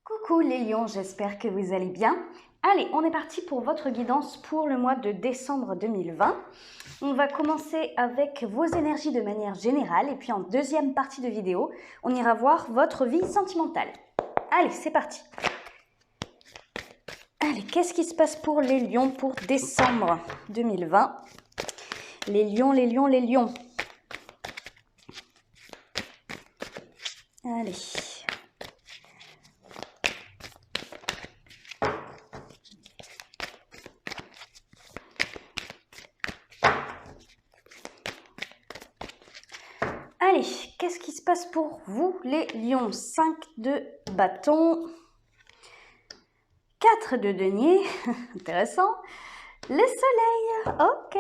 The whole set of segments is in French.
Coucou les lions, j'espère que vous allez bien. Allez, on est parti pour votre guidance pour le mois de décembre 2020. On va commencer avec vos énergies de manière générale et puis en deuxième partie de vidéo, on ira voir votre vie sentimentale. Allez, c'est parti. Allez, qu'est-ce qui se passe pour les lions pour décembre 2020? Les lions, les lions, les lions. Allez. Allez, qu'est-ce qui se passe pour vous les lions? 5 de bâton, 4 de denier, intéressant. Le soleil, ok,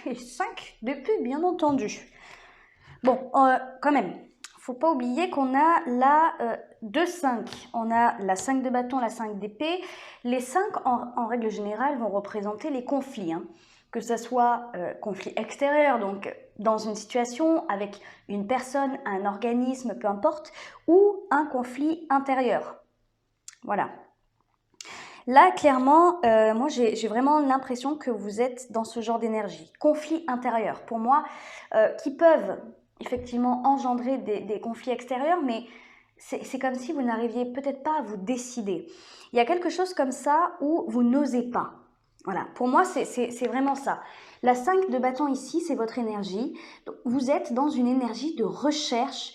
et 5 de pluie bien entendu. Bon, quand même, faut pas oublier qu'on a la 2-5, on a la 5 de bâton, la 5 d'épée. Les 5 en règle générale vont représenter les conflits, hein. Que ce soit conflit extérieur, donc dans une situation avec une personne, un organisme, peu importe, ou un conflit intérieur. Voilà. Là, clairement, moi, j'ai vraiment l'impression que vous êtes dans ce genre d'énergie. Conflits intérieurs, pour moi, qui peuvent effectivement engendrer des conflits extérieurs, mais c'est comme si vous n'arriviez peut-être pas à vous décider. Il y a quelque chose comme ça où vous n'osez pas. Voilà, pour moi, c'est vraiment ça. La 5 de bâton ici, c'est votre énergie. Donc, vous êtes dans une énergie de recherche.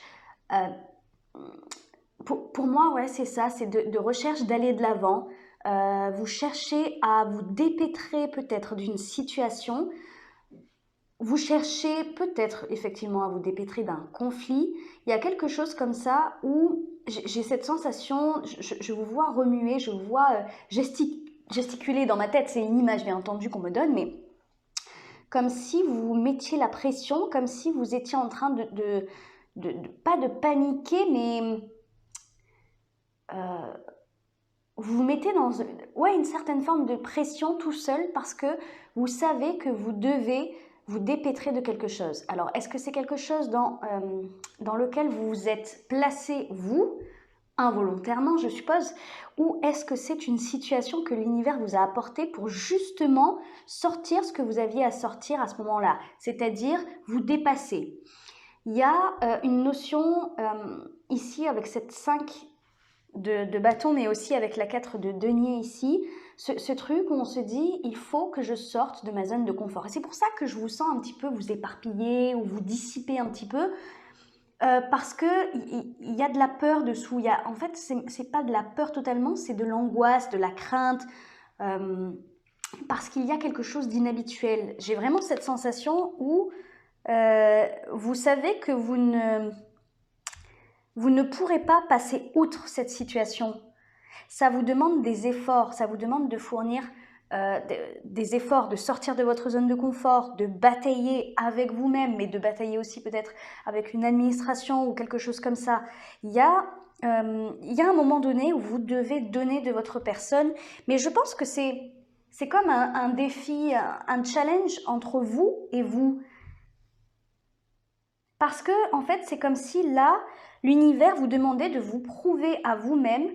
Pour moi, ouais, c'est ça, c'est de recherche d'aller de l'avant. Vous cherchez à vous dépêtrer peut-être d'une situation. Vous cherchez peut-être effectivement à vous dépêtrer d'un conflit. Il y a quelque chose comme ça où j'ai cette sensation, je vous vois remuer, je vous vois gesticuler dans ma tête. C'est une image bien entendu qu'on me donne, mais comme si vous vous mettiez la pression, comme si vous étiez en train pas de paniquer, mais vous vous mettez dans une certaine forme de pression tout seul parce que vous savez que vous devez vous dépêtrer de quelque chose. Alors, est-ce que c'est quelque chose dans lequel vous vous êtes placé, vous, involontairement, je suppose, ou est-ce que c'est une situation que l'univers vous a apportée pour justement sortir ce que vous aviez à sortir à ce moment-là, c'est-à-dire vous dépasser? Il y a une notion ici avec cette 5 de bâton, mais aussi avec la 4 de denier ici, ce truc où on se dit, il faut que je sorte de ma zone de confort. Et c'est pour ça que je vous sens un petit peu vous éparpiller ou vous dissiper un petit peu, parce qu'il y a de la peur dessous. En fait, c'est pas de la peur totalement, c'est de l'angoisse, de la crainte, parce qu'il y a quelque chose d'inhabituel. J'ai vraiment cette sensation où vous savez que vous ne pourrez pas passer outre cette situation. Ça vous demande des efforts, ça vous demande de fournir des efforts, de sortir de votre zone de confort, de batailler avec vous-même, mais de batailler aussi peut-être avec une administration ou quelque chose comme ça. Il y a un moment donné où vous devez donner de votre personne, mais je pense que c'est comme un défi, un challenge entre vous et vous. Parce que, en fait, c'est comme si là, l'univers vous demandait de vous prouver à vous-même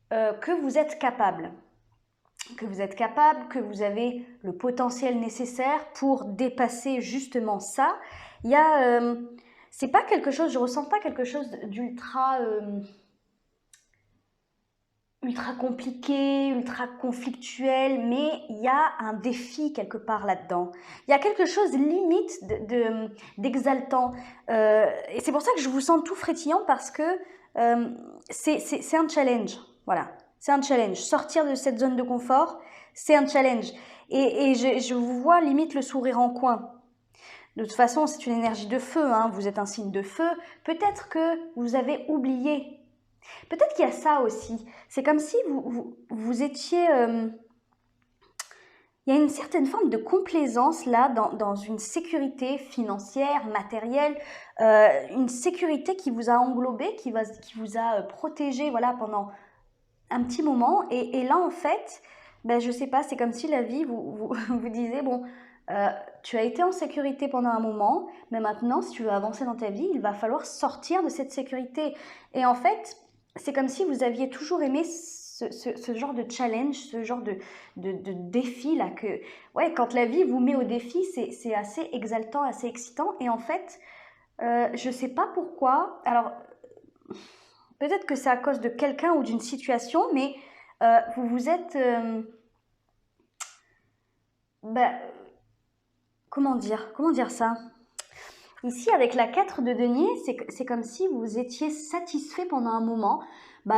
que vous êtes capable. Que vous êtes capable, que vous avez le potentiel nécessaire pour dépasser justement ça. Il y a, c'est pas quelque chose, je ressens pas quelque chose d'ultra ultra compliqué, ultra conflictuel, mais il y a un défi quelque part là-dedans. Il y a quelque chose limite d'exaltant. Et c'est pour ça que je vous sens tout frétillant parce que c'est un challenge. Voilà, c'est un challenge. Sortir de cette zone de confort, c'est un challenge. Et je vous vois limite le sourire en coin. De toute façon, c'est une énergie de feu, hein. Vous êtes un signe de feu. Peut-être que vous avez oublié. Peut-être qu'il y a ça aussi. C'est comme si vous étiez... il y a une certaine forme de complaisance là dans une sécurité financière, matérielle, une sécurité qui vous a englobé, qui vous a protégé voilà, pendant un petit moment. Et là, en fait, ben, je sais pas, c'est comme si la vie vous disait, bon, tu as été en sécurité pendant un moment, mais maintenant, si tu veux avancer dans ta vie, il va falloir sortir de cette sécurité. Et en fait, c'est comme si vous aviez toujours aimé ce genre de challenge, ce genre de défi là que, ouais, quand la vie vous met au défi, c'est assez exaltant, assez excitant. Et en fait, je sais pas pourquoi. Alors, peut-être que c'est à cause de quelqu'un ou d'une situation, mais vous vous êtes, bah, comment dire ça? Ici, avec la 4 de denier, c'est comme si vous étiez satisfait pendant un moment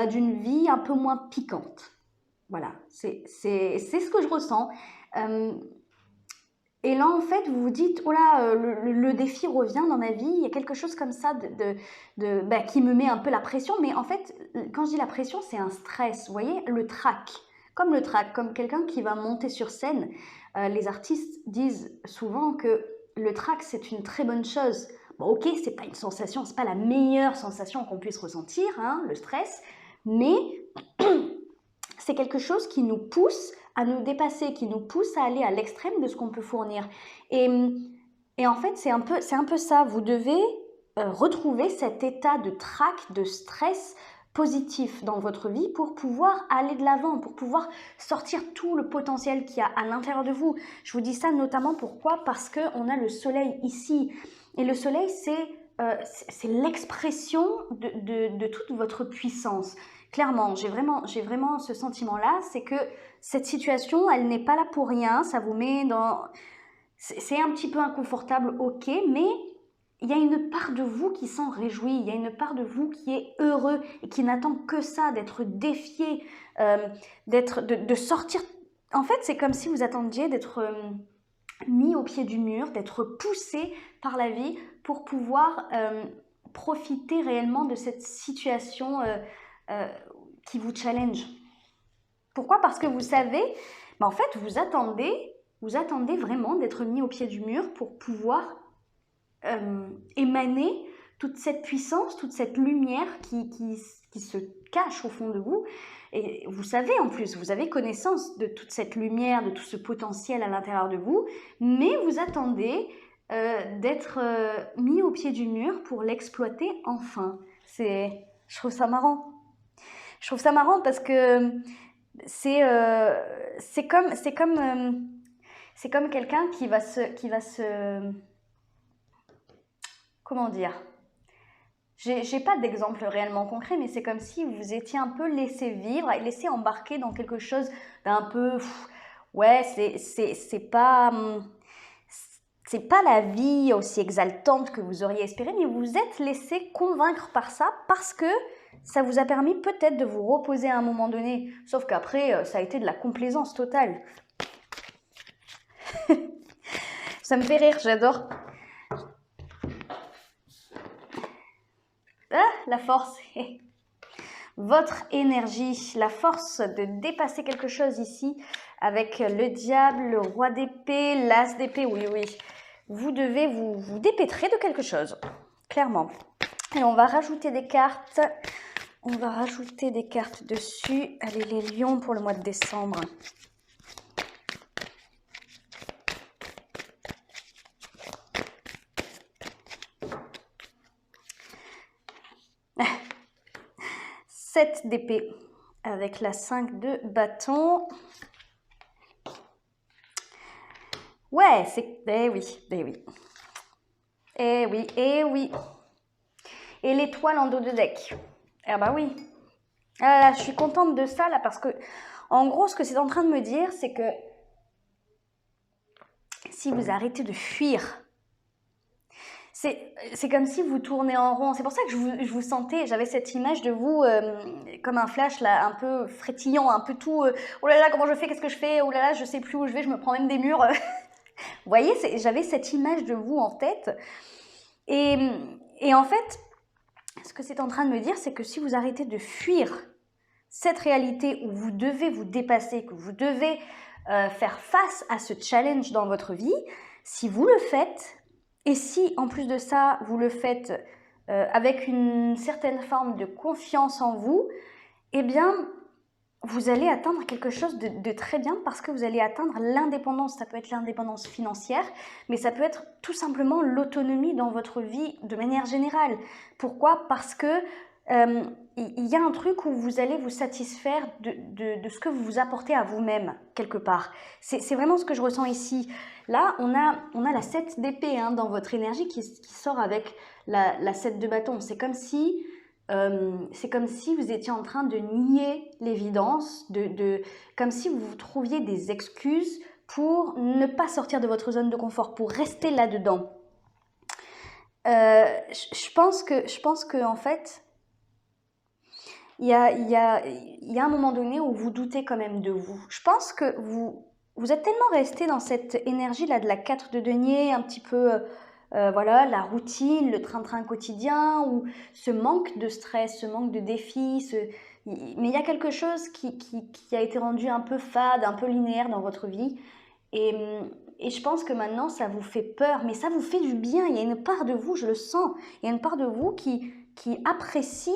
d'une vie un peu moins piquante. Voilà, c'est ce que je ressens. Euh, et là, en fait, vous vous dites, oh là, le défi revient dans ma vie, il y a quelque chose comme ça qui me met un peu la pression. Mais en fait, quand je dis la pression, c'est un stress, vous voyez, le trac. Comme le trac, comme quelqu'un qui va monter sur scène. Les artistes disent souvent que le trac, c'est une très bonne chose. Bon, ok, c'est pas une sensation, c'est pas la meilleure sensation qu'on puisse ressentir, hein, le stress, mais c'est quelque chose qui nous pousse à nous dépasser, qui nous pousse à aller à l'extrême de ce qu'on peut fournir. Et, et en fait, c'est un peu ça. Vous devez retrouver cet état de trac, de stress positif dans votre vie pour pouvoir aller de l'avant, pour pouvoir sortir tout le potentiel qu'il y a à l'intérieur de vous. Je vous dis ça notamment pourquoi? Parce qu'on a le soleil ici. Et le soleil, c'est l'expression de toute votre puissance. Clairement, j'ai vraiment ce sentiment-là, c'est que cette situation, elle n'est pas là pour rien, ça vous met dans... C'est un petit peu inconfortable, ok, mais il y a une part de vous qui s'en réjouit, il y a une part de vous qui est heureux et qui n'attend que ça, d'être défié, de sortir... En fait, c'est comme si vous attendiez d'être mis au pied du mur, d'être poussé par la vie pour pouvoir profiter réellement de cette situation qui vous challenge. Pourquoi? Parce que vous savez, en fait, vous attendez vraiment d'être mis au pied du mur pour pouvoir émaner toute cette puissance, toute cette lumière qui se cache au fond de vous. Et vous savez en plus, vous avez connaissance de toute cette lumière, de tout ce potentiel à l'intérieur de vous, mais vous attendez d'être mis au pied du mur pour l'exploiter enfin. Je trouve ça marrant. Je trouve ça marrant parce que c'est comme quelqu'un qui va se comment dire, j'ai pas d'exemple réellement concret, mais c'est comme si vous étiez un peu laissé vivre et laissé embarquer dans quelque chose d'un peu ouais, c'est pas la vie aussi exaltante que vous auriez espéré, mais vous êtes laissé convaincre par ça parce que ça vous a permis peut-être de vous reposer à un moment donné. Sauf qu'après, ça a été de la complaisance totale. Ça me fait rire, j'adore. Ah, la force. Votre énergie, la force de dépasser quelque chose ici avec le diable, le roi d'épée, l'as d'épée, oui. Vous devez vous dépêtrer de quelque chose, clairement. Et on va rajouter des cartes. On va rajouter des cartes dessus. Allez, les lions pour le mois de décembre. Sept d'épée avec la 5 de bâton. Ouais, eh oui. Et l'étoile en dos de deck. Ah bah oui. Ah là, je suis contente de ça là parce que, en gros, ce que c'est en train de me dire, c'est que si vous arrêtez de fuir, c'est comme si vous tournez en rond. C'est pour ça que je vous sentais, j'avais cette image de vous comme un flash là, un peu frétillant, un peu tout. Oh là là, comment je fais? Qu'est-ce que je fais? Oh là là, je sais plus où je vais, je me prends même des murs. Vous voyez, j'avais cette image de vous en tête. Et en fait, ce que c'est en train de me dire, c'est que si vous arrêtez de fuir cette réalité où vous devez vous dépasser, que vous devez faire face à ce challenge dans votre vie, si vous le faites, et si en plus de ça, vous le faites avec une certaine forme de confiance en vous, eh bien, vous allez atteindre quelque chose de très bien parce que vous allez atteindre l'indépendance. Ça peut être l'indépendance financière, mais ça peut être tout simplement l'autonomie dans votre vie de manière générale. Pourquoi? Parce que il y a un truc où vous allez vous satisfaire de ce que vous vous apportez à vous-même, quelque part. C'est vraiment ce que je ressens ici. Là, on a la 7 d'épée hein, dans votre énergie qui sort avec la 7 de bâton. C'est comme si vous étiez en train de nier l'évidence, comme si vous trouviez des excuses pour ne pas sortir de votre zone de confort, pour rester là-dedans. Je pense que en fait, il y a un moment donné où vous doutez quand même de vous. Je pense que vous êtes tellement resté dans cette énergie-là de la 4 de denier, un petit peu, voilà, la routine, le train-train quotidien, ou ce manque de stress, ce manque de défis, mais il y a quelque chose qui a été rendu un peu fade, un peu linéaire dans votre vie. Et, et je pense que maintenant, ça vous fait peur, mais ça vous fait du bien. Il y a une part de vous, je le sens, il y a une part de vous qui apprécie...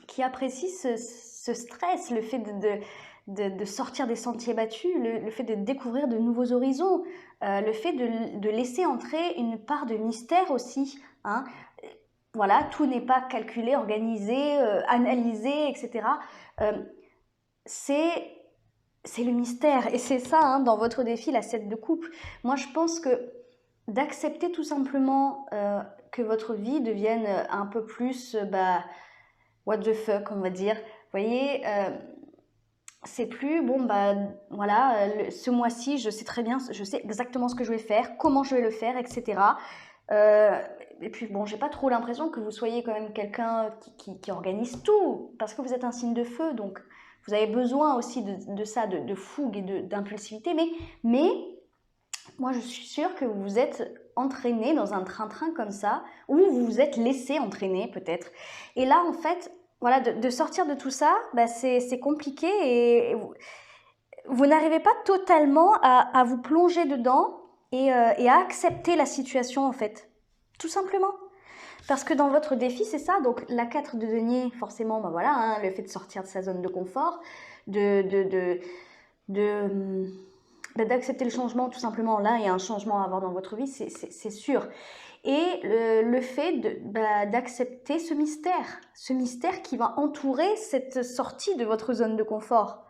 qui apprécie ce stress, le fait de sortir des sentiers battus, le fait de découvrir de nouveaux horizons, le fait de laisser entrer une part de mystère aussi. Hein. Voilà, tout n'est pas calculé, organisé, analysé, etc. C'est le mystère. Et c'est ça, hein, dans votre défi, la 7 de coupe. Moi, je pense que d'accepter tout simplement que votre vie devienne un peu plus... what the fuck, on va dire. Vous voyez, c'est plus, bon, bah voilà, ce mois-ci, je sais très bien, je sais exactement ce que je vais faire, comment je vais le faire, etc. Et puis, bon, j'ai pas trop l'impression que vous soyez quand même quelqu'un qui organise tout, parce que vous êtes un signe de feu, donc vous avez besoin aussi de ça, de fougue et d'impulsivité, mais moi, je suis sûre que vous vous êtes entraîné dans un train-train comme ça, ou vous vous êtes laissé entraîner peut-être. Et là, en fait, voilà, de sortir de tout ça, bah, c'est compliqué et vous n'arrivez pas totalement à vous plonger dedans et à accepter la situation, en fait. Tout simplement. Parce que dans votre défi, c'est ça. Donc, la 4 de denier, forcément, bah voilà, hein, le fait de sortir de sa zone de confort, d'accepter le changement, tout simplement. Là, il y a un changement à avoir dans votre vie, c'est sûr. Et le fait d'accepter ce mystère qui va entourer cette sortie de votre zone de confort.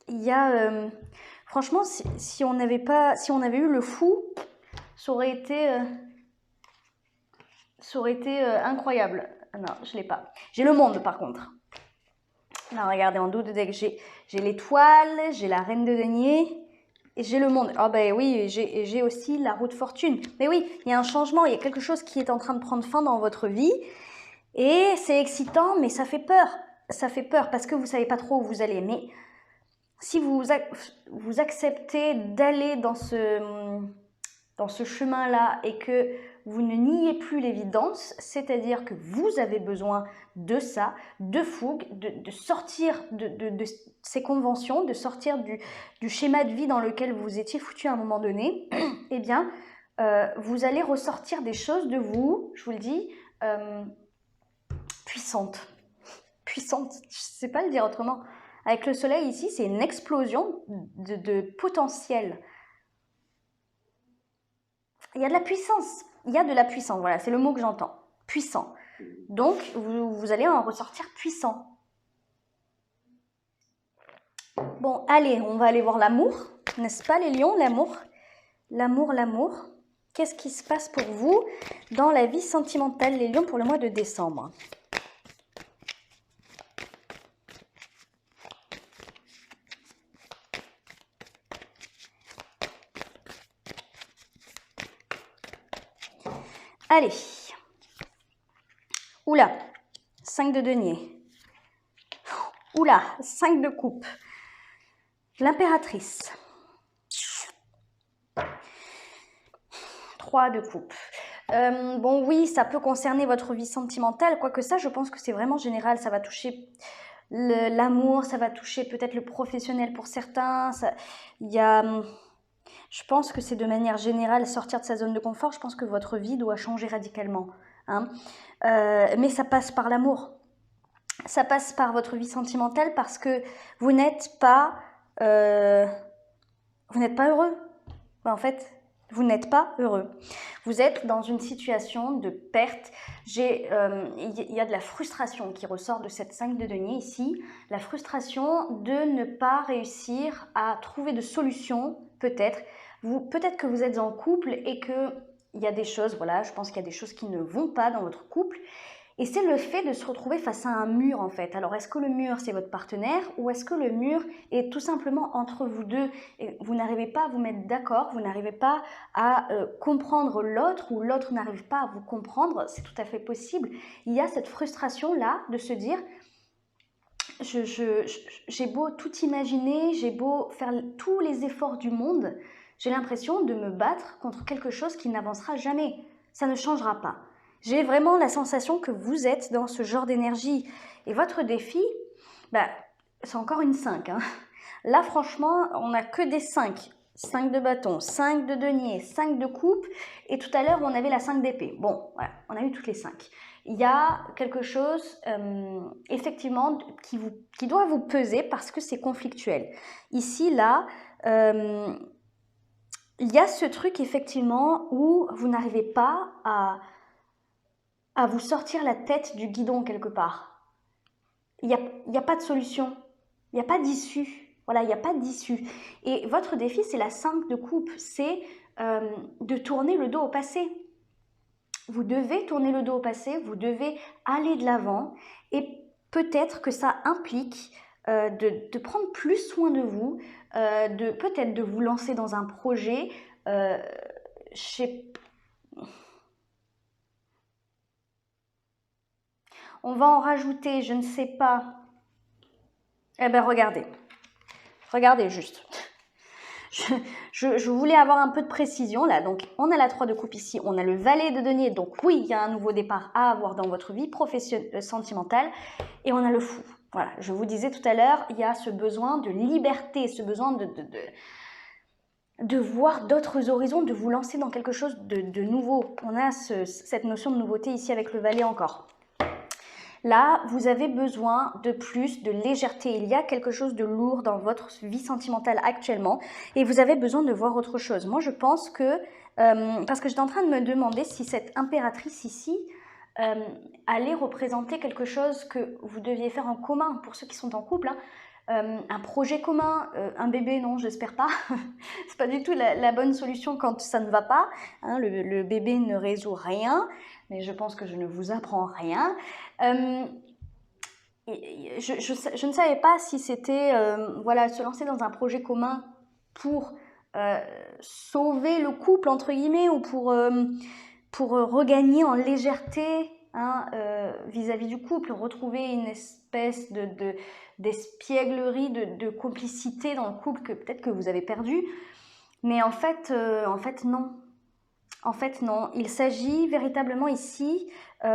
Il y a, franchement, si on avait eu le fou, ça aurait été incroyable. Non, je l'ai pas. J'ai le monde par contre. Alors regardez, en dos de deck, j'ai l'étoile, j'ai la reine de denier et j'ai le monde. Ah ben oui, j'ai aussi la roue de fortune. Mais oui, il y a un changement, il y a quelque chose qui est en train de prendre fin dans votre vie et c'est excitant, mais ça fait peur. Ça fait peur parce que vous savez pas trop où vous allez. Mais si vous acceptez d'aller dans ce chemin-là et que vous ne niez plus l'évidence, c'est-à-dire que vous avez besoin de ça, de fougue, de sortir de ces conventions, de sortir du schéma de vie dans lequel vous étiez foutu à un moment donné, eh bien, vous allez ressortir des choses de vous, je vous le dis, puissantes. Puissantes, je ne sais pas le dire autrement. Avec le soleil ici, c'est une explosion de potentiel. Il y a de la puissance. Il y a de la puissance, voilà, c'est le mot que j'entends. Puissant. Donc, vous allez en ressortir puissant. Bon, allez, on va aller voir l'amour. N'est-ce pas les lions, l'amour? L'amour, l'amour. Qu'est-ce qui se passe pour vous dans la vie sentimentale, les lions, pour le mois de décembre? Allez. Oula, 5 de denier. Oula, 5 de coupe. L'impératrice. 3 de coupe. Bon, oui, ça peut concerner votre vie sentimentale, quoique ça, je pense que c'est vraiment général. Ça va toucher l'amour, ça va toucher peut-être le professionnel pour certains. Je pense que c'est de manière générale sortir de sa zone de confort. Je pense que votre vie doit changer radicalement. Hein. Mais ça passe par l'amour. Ça passe par votre vie sentimentale parce que vous n'êtes pas heureux. En fait, Vous n'êtes pas heureux. Vous êtes dans une situation de perte. Il y a de la frustration qui ressort de cette 5 de denier ici. La frustration de ne pas réussir à trouver de solution, peut-être. Peut-être que vous êtes en couple et qu'il y a des choses, voilà, je pense qu'il y a des choses qui ne vont pas dans votre couple. Et c'est le fait de se retrouver face à un mur en fait. Alors est-ce que le mur c'est votre partenaire ou est-ce que le mur est tout simplement entre vous deux et vous n'arrivez pas à vous mettre d'accord, vous n'arrivez pas à comprendre l'autre ou l'autre n'arrive pas à vous comprendre, c'est tout à fait possible. Il y a cette frustration là de se dire j'ai beau tout imaginer, j'ai beau faire tous les efforts du monde, j'ai l'impression de me battre contre quelque chose qui n'avancera jamais. Ça ne changera pas. J'ai vraiment la sensation que vous êtes dans ce genre d'énergie. Et votre défi, bah, c'est encore une 5. Hein. Là, franchement, on n'a que des 5. 5 de bâton, 5 de denier, 5 de coupe. Et tout à l'heure, on avait la 5 d'épée. Bon, voilà, on a eu toutes les 5. Il y a quelque chose, effectivement, qui doit vous peser parce que c'est conflictuel. Ici, là, il y a ce truc, effectivement, où vous n'arrivez pas à vous sortir la tête du guidon quelque part. Il n'y a pas de solution, il n'y a pas d'issue. Voilà, il n'y a pas d'issue. Et votre défi, c'est la 5 de coupe, c'est de tourner le dos au passé. Vous devez tourner le dos au passé, vous devez aller de l'avant et peut-être que ça implique de prendre plus soin de vous, peut-être de vous lancer dans un projet, on va en rajouter, je ne sais pas. Eh bien, regardez. Regardez juste. Je voulais avoir un peu de précision là. Donc, on a la 3 de coupe ici. On a le valet de denier. Donc, oui, il y a un nouveau départ à avoir dans votre vie professionnelle, sentimentale. Et on a le fou. Voilà, je vous disais tout à l'heure, il y a ce besoin de liberté, ce besoin de voir d'autres horizons, de vous lancer dans quelque chose de nouveau. On a cette notion de nouveauté ici avec le valet encore. Là, vous avez besoin de plus de légèreté. Il y a quelque chose de lourd dans votre vie sentimentale actuellement et vous avez besoin de voir autre chose. Moi, je pense que, parce que j'étais en train de me demander si cette impératrice ici allait représenter quelque chose que vous deviez faire en commun pour ceux qui sont en couple. Hein. Un projet commun, un bébé, non, j'espère pas. C'est pas du tout la bonne solution quand ça ne va pas. Hein, le bébé ne résout rien, mais je pense que je ne vous apprends rien. Je ne savais pas si c'était voilà, se lancer dans un projet commun pour sauver le couple, entre guillemets, ou pour regagner en légèreté hein, vis-à-vis du couple, retrouver une espèce d'espièglerie, de complicité dans le couple que peut-être que vous avez perdu. Mais en fait non. En fait, non. Il s'agit véritablement ici,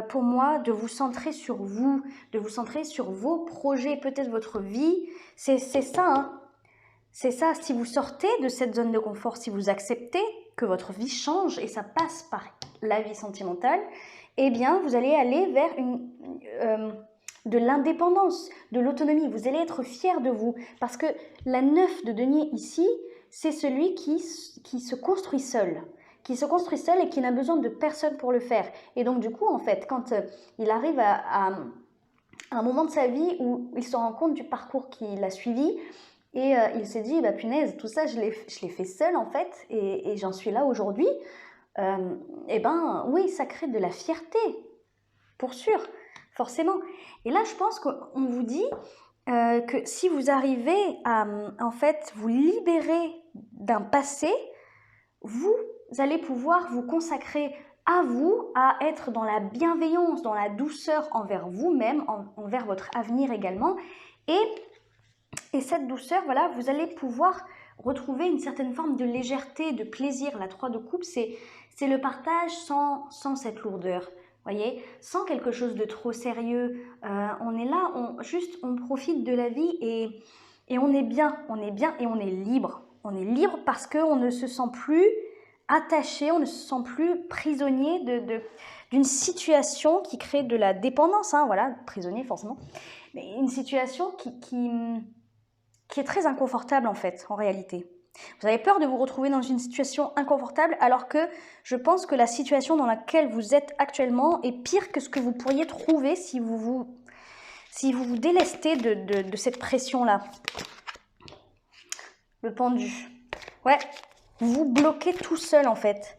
pour moi, de vous centrer sur vous, de vous centrer sur vos projets, peut-être votre vie. C'est ça, hein. C'est ça. Si vous sortez de cette zone de confort, si vous acceptez que votre vie change et ça passe par la vie sentimentale, eh bien, vous allez aller vers de l'indépendance, de l'autonomie. Vous allez être fier de vous parce que la 9 de denier ici, c'est celui qui se construit seul. Qui se construit seul et qui n'a besoin de personne pour le faire. Et donc du coup, en fait, quand il arrive à un moment de sa vie où il se rend compte du parcours qu'il a suivi, et il s'est dit, bah punaise, tout ça, je l'ai fait seul en fait, et j'en suis là aujourd'hui, et ben oui, ça crée de la fierté, pour sûr, forcément. Et là, je pense qu'on vous dit que si vous arrivez à, en fait, vous libérer d'un passé, vous allez pouvoir vous consacrer à vous, à être dans la bienveillance, dans la douceur envers vous-même, envers votre avenir également. Et cette douceur, voilà, vous allez pouvoir retrouver une certaine forme de légèreté, de plaisir. La 3 de coupe, c'est le partage sans cette lourdeur. Voyez, sans quelque chose de trop sérieux. On est là, on profite de la vie et on est bien et on est libre. On est libre parce qu'on ne se sent plus attaché, on ne se sent plus prisonnier d'une situation qui crée de la dépendance, hein, voilà, prisonnier forcément, mais une situation qui est très inconfortable en fait, en réalité. Vous avez peur de vous retrouver dans une situation inconfortable alors que je pense que la situation dans laquelle vous êtes actuellement est pire que ce que vous pourriez trouver si vous vous délestez de cette pression-là. Le pendu. Ouais, vous vous bloquez tout seul en fait.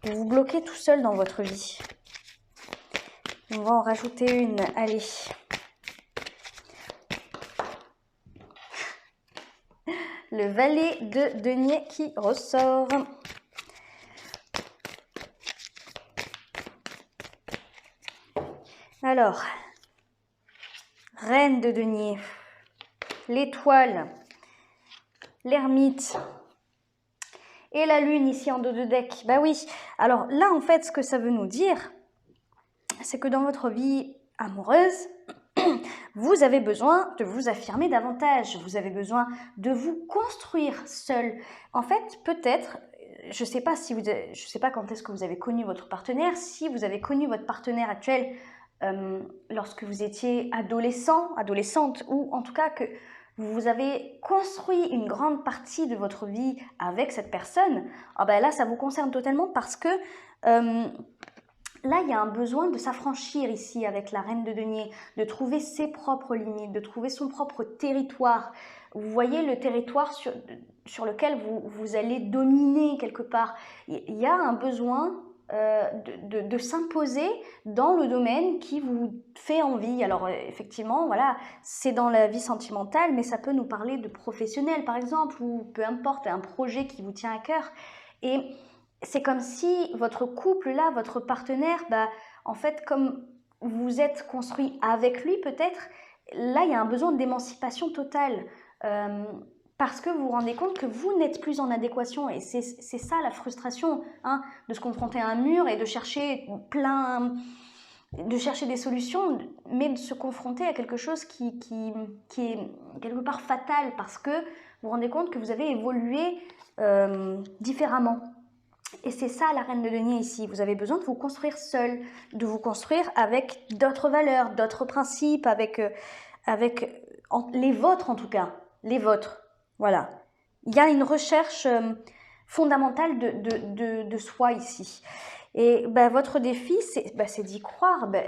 Vous vous bloquez tout seul dans votre vie. On va en rajouter une, allez. Le valet de denier qui ressort. Alors, reine de denier, l'étoile, l'ermite et la lune ici en dos de deck. Bah oui, alors là en fait ce que ça veut nous dire, c'est que dans votre vie amoureuse, vous avez besoin de vous affirmer davantage, vous avez besoin de vous construire seul. En fait, peut-être, je ne sais pas quand est-ce que vous avez connu votre partenaire, si vous avez connu votre partenaire actuel lorsque vous étiez adolescent, adolescente, ou en tout cas que vous avez construit une grande partie de votre vie avec cette personne, ah ben là ça vous concerne totalement parce que là, il y a un besoin de s'affranchir ici avec la reine de denier, de trouver ses propres limites, de trouver son propre territoire. Vous voyez le territoire sur lequel vous allez dominer quelque part. Il y a un besoin de s'imposer dans le domaine qui vous fait envie. Alors effectivement, voilà, c'est dans la vie sentimentale, mais ça peut nous parler de professionnel par exemple, ou peu importe, un projet qui vous tient à cœur. Et c'est comme si votre couple là, votre partenaire, bah, en fait, comme vous êtes construit avec lui peut-être, là il y a un besoin d'émancipation totale. Parce que vous vous rendez compte que vous n'êtes plus en adéquation et c'est ça la frustration, hein, de se confronter à un mur et de chercher des solutions, mais de se confronter à quelque chose qui est quelque part fatal parce que vous vous rendez compte que vous avez évolué différemment. Et c'est ça la reine de denier ici, vous avez besoin de vous construire seul, de vous construire avec d'autres valeurs, d'autres principes, avec les vôtres en tout cas, les vôtres. Voilà, il y a une recherche fondamentale de soi ici. Et ben, votre défi, c'est d'y croire. Ben,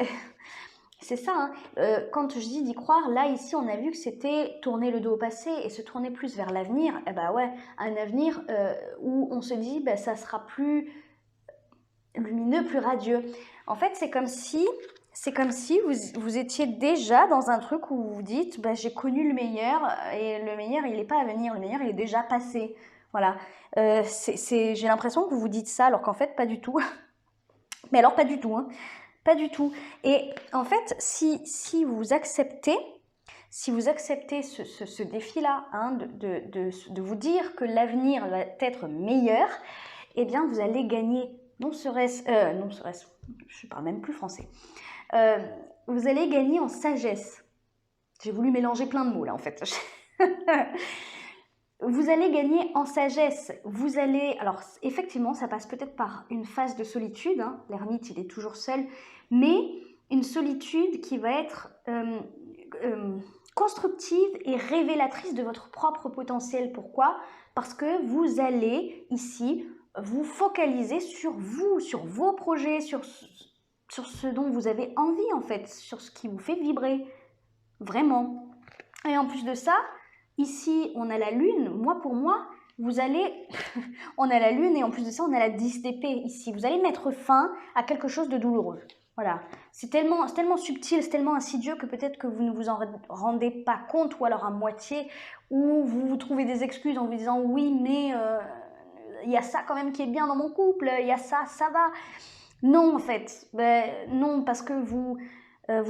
c'est ça, hein. Quand je dis d'y croire, là, ici, on a vu que c'était tourner le dos au passé et se tourner plus vers l'avenir. Et ben ouais, un avenir où on se dit, ben, ça sera plus lumineux, plus radieux. En fait, c'est comme si vous étiez déjà dans un truc où vous vous dites bah, j'ai connu le meilleur et le meilleur il n'est pas à venir, le meilleur il est déjà passé. Voilà. J'ai l'impression que vous vous dites ça alors qu'en fait pas du tout. Mais alors pas du tout, hein. Pas du tout. Et en fait, si vous acceptez ce défi-là, hein, de vous dire que l'avenir va être meilleur, eh bien vous allez gagner, je parle même plus français. Vous allez gagner en sagesse. J'ai voulu mélanger plein de mots là en fait. Vous allez gagner en sagesse. Alors effectivement, ça passe peut-être par une phase de solitude. Hein. L'ermite, il est toujours seul, mais une solitude qui va être constructive et révélatrice de votre propre potentiel. Pourquoi ? Parce que vous allez ici vous focaliser sur vous, sur vos projets, sur ce dont vous avez envie en fait, sur ce qui vous fait vibrer, vraiment. Et en plus de ça, ici on a la lune, pour moi, vous allez, on a la lune et en plus de ça on a la 10 d'épée ici, vous allez mettre fin à quelque chose de douloureux. Voilà, c'est tellement subtil, c'est tellement insidieux que peut-être que vous ne vous en rendez pas compte ou alors à moitié, ou vous trouvez des excuses en vous disant oui mais il y a ça quand même qui est bien dans mon couple, il y a ça va. Non en fait, non parce que vous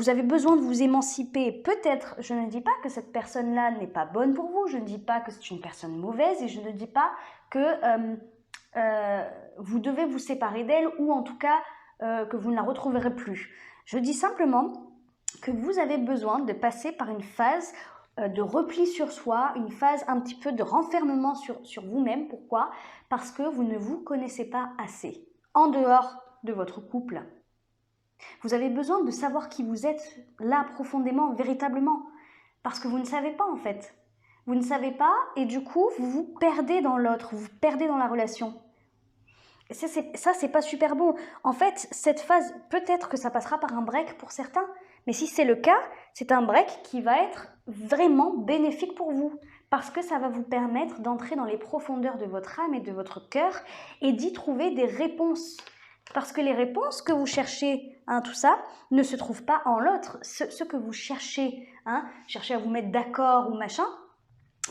avez besoin de vous émanciper. Peut-être, je ne dis pas que cette personne-là n'est pas bonne pour vous, je ne dis pas que c'est une personne mauvaise et je ne dis pas que vous devez vous séparer d'elle ou en tout cas que vous ne la retrouverez plus. Je dis simplement que vous avez besoin de passer par une phase de repli sur soi, une phase un petit peu de renfermement sur vous-même. Pourquoi ? Parce que vous ne vous connaissez pas assez. En dehors de votre couple, vous avez besoin de savoir qui vous êtes là profondément, véritablement, parce que vous ne savez pas en fait. Vous ne savez pas et du coup, vous vous perdez dans l'autre, vous vous perdez dans la relation. Ça, c'est pas super bon. En fait, cette phase, peut-être que ça passera par un break pour certains, mais si c'est le cas, c'est un break qui va être vraiment bénéfique pour vous, parce que ça va vous permettre d'entrer dans les profondeurs de votre âme et de votre cœur et d'y trouver des réponses. Parce que les réponses que vous cherchez, tout ça, ne se trouvent pas en l'autre. Ce que vous cherchez, cherchez à vous mettre d'accord ou machin,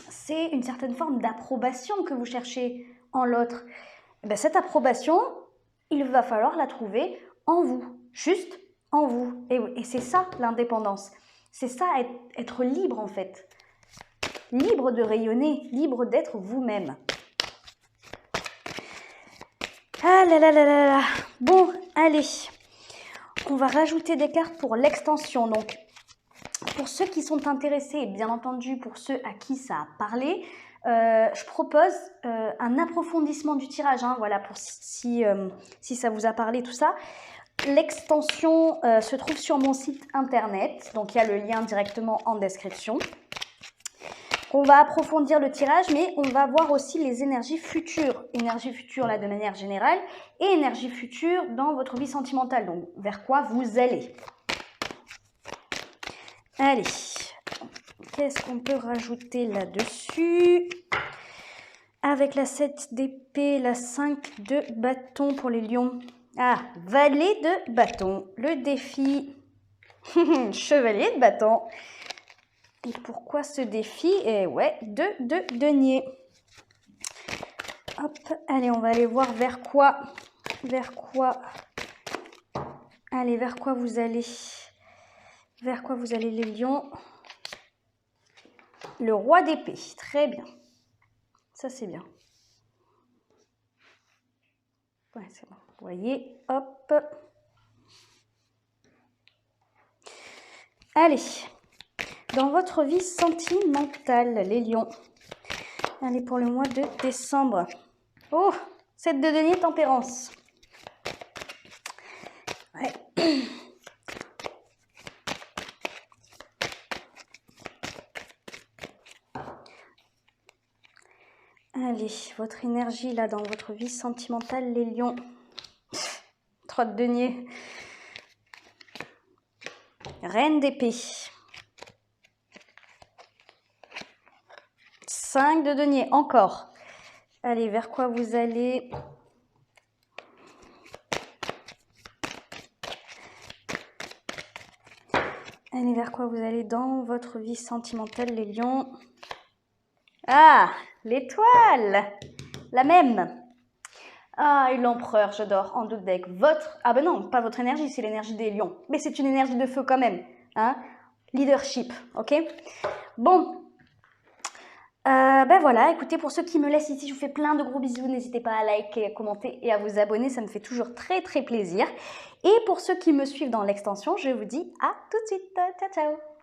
c'est une certaine forme d'approbation que vous cherchez en l'autre. Et bien, cette approbation, il va falloir la trouver en vous, juste en vous. Et c'est ça l'indépendance. C'est ça être libre en fait. Libre de rayonner, libre d'être vous-même. Ah là là là là là. Bon, allez. On va rajouter des cartes pour l'extension. Donc, pour ceux qui sont intéressés, et bien entendu pour ceux à qui ça a parlé, je propose un approfondissement du tirage, voilà, pour si ça vous a parlé, tout ça. L'extension se trouve sur mon site internet, donc il y a le lien directement en description. On va approfondir le tirage, mais on va voir aussi les énergies futures. Énergie future là de manière générale et énergie future dans votre vie sentimentale, donc vers quoi vous allez. Allez, qu'est-ce qu'on peut rajouter là-dessus? Avec la 7 d'épée, la 5 de bâton pour les lions. Ah, valet de bâton, le défi. Chevalier de bâton. Et pourquoi ce défi? Eh ouais, 2 de denier. Hop, allez, on va aller voir vers quoi. Allez, vers quoi vous allez? Vers quoi vous allez les lions? Le roi d'épée, très bien. Ça, c'est bien. Ouais, c'est bon. Vous voyez, hop. Allez, dans votre vie sentimentale, les lions. Allez, pour le mois de décembre. Oh, 7 de denier, tempérance. Ouais. Allez, votre énergie là dans votre vie sentimentale, les lions. 3 de denier. Reine d'épée. 5 de denier, encore. Allez, vers quoi vous allez? Allez, vers quoi vous allez dans votre vie sentimentale, les lions? Ah, l'étoile, la même. Ah, et l'empereur, j'adore, en deux decks. Ah ben non, pas votre énergie, c'est l'énergie des lions. Mais c'est une énergie de feu quand même. Leadership, ok? Bon. Ben voilà, écoutez, pour ceux qui me laissent ici, je vous fais plein de gros bisous. N'hésitez pas à liker, à commenter et à vous abonner, ça me fait toujours très très plaisir. Et pour ceux qui me suivent dans l'extension, je vous dis à tout de suite. Ciao, ciao!